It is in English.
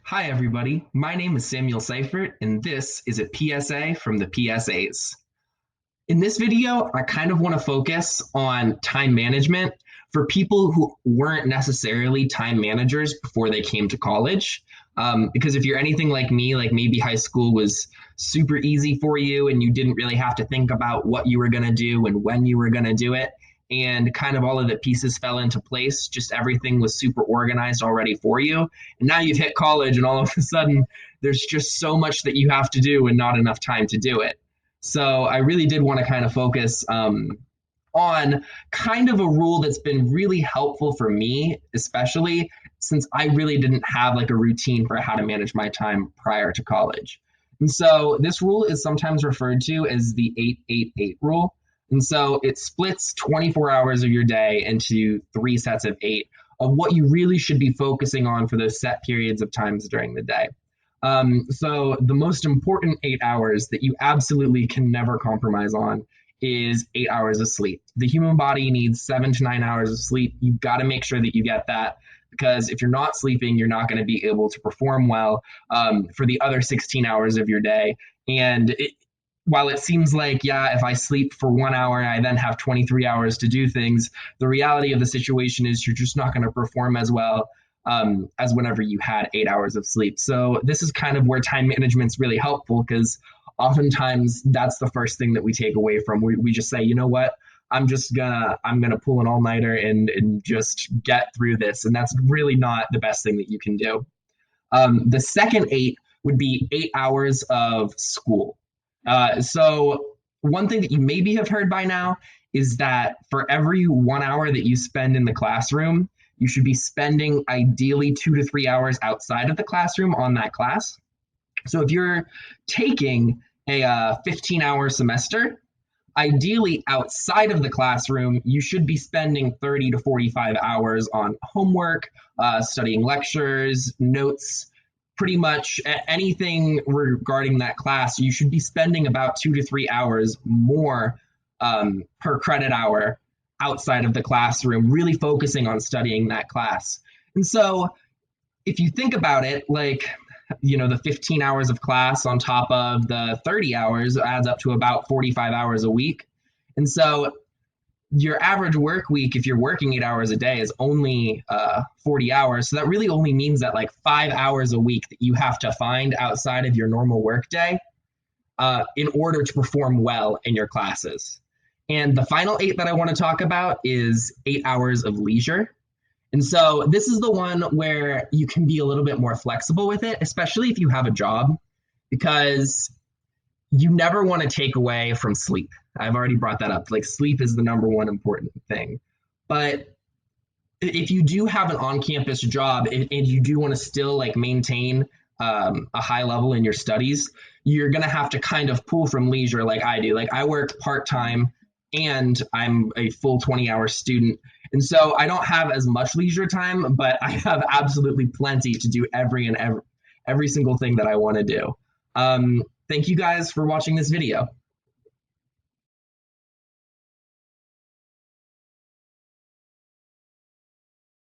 Hi, everybody. My name is Samuel Cyphert, and this is a PSA from the PSAs. In this video, I kind of want to focus on time management for people who weren't necessarily time managers before they came to college. Because if you're anything like me, like maybe high school was super easy for you and you didn't really have to think about what you were going to do and when you were going to do it. And kind of all of the pieces fell into place. Just everything was super organized already for you. And now you've hit college, and all of a sudden, there's just so much that you have to do and not enough time to do it. So I really did want to kind of focus on kind of a rule that's been really helpful for me, especially since I really didn't have like a routine for how to manage my time prior to college. And so this rule is sometimes referred to as the 8-8-8 rule. And so it splits 24 hours of your day into 3 sets of 8 of what you really should be focusing on for those set periods of times during the day. So the most important 8 hours that you absolutely can never compromise on is 8 hours of sleep. The human body needs 7 to 9 hours of sleep. You've got to make sure that you get that, because if you're not sleeping, you're not going to be able to perform well for the other 16 hours of your day. And while it seems like, yeah, if I sleep for 1 hour, I then have 23 hours to do things, the reality of the situation is you're just not going to perform as well as whenever you had 8 hours of sleep. So this is kind of where time management's really helpful, because oftentimes that's the first thing that we take away from. We just say, you know what, I'm gonna pull an all-nighter and just get through this. And that's really not the best thing that you can do. The second 8 would be 8 hours of school. So one thing that you maybe have heard by now is that for every 1 hour that you spend in the classroom, you should be spending ideally 2 to 3 hours outside of the classroom on that class. So if you're taking a 15-hour semester, ideally outside of the classroom, you should be spending 30 to 45 hours on homework, studying lectures, notes, pretty much anything regarding that class. You should be spending about 2 to 3 hours more per credit hour outside of the classroom, really focusing on studying that class. And so if you think about it, like, the 15 hours of class on top of the 30 hours adds up to about 45 hours a week. And so your average work week, if you're working 8 hours a day, is only 40 hours. So that really only means that like 5 hours a week that you have to find outside of your normal work day in order to perform well in your classes. And the final 8 that I want to talk about is 8 hours of leisure. And so this is the one where you can be a little bit more flexible with it, especially if you have a job, because you never want to take away from sleep. I've already brought that up. Like, sleep is the number one important thing. But if you do have an on-campus job and you do want to still like maintain a high level in your studies, you're going to have to kind of pull from leisure like I do. Like, I work part-time and I'm a full 20-hour student. And so I don't have as much leisure time, but I have absolutely plenty to do every single thing that I want to do. Thank you guys for watching this video.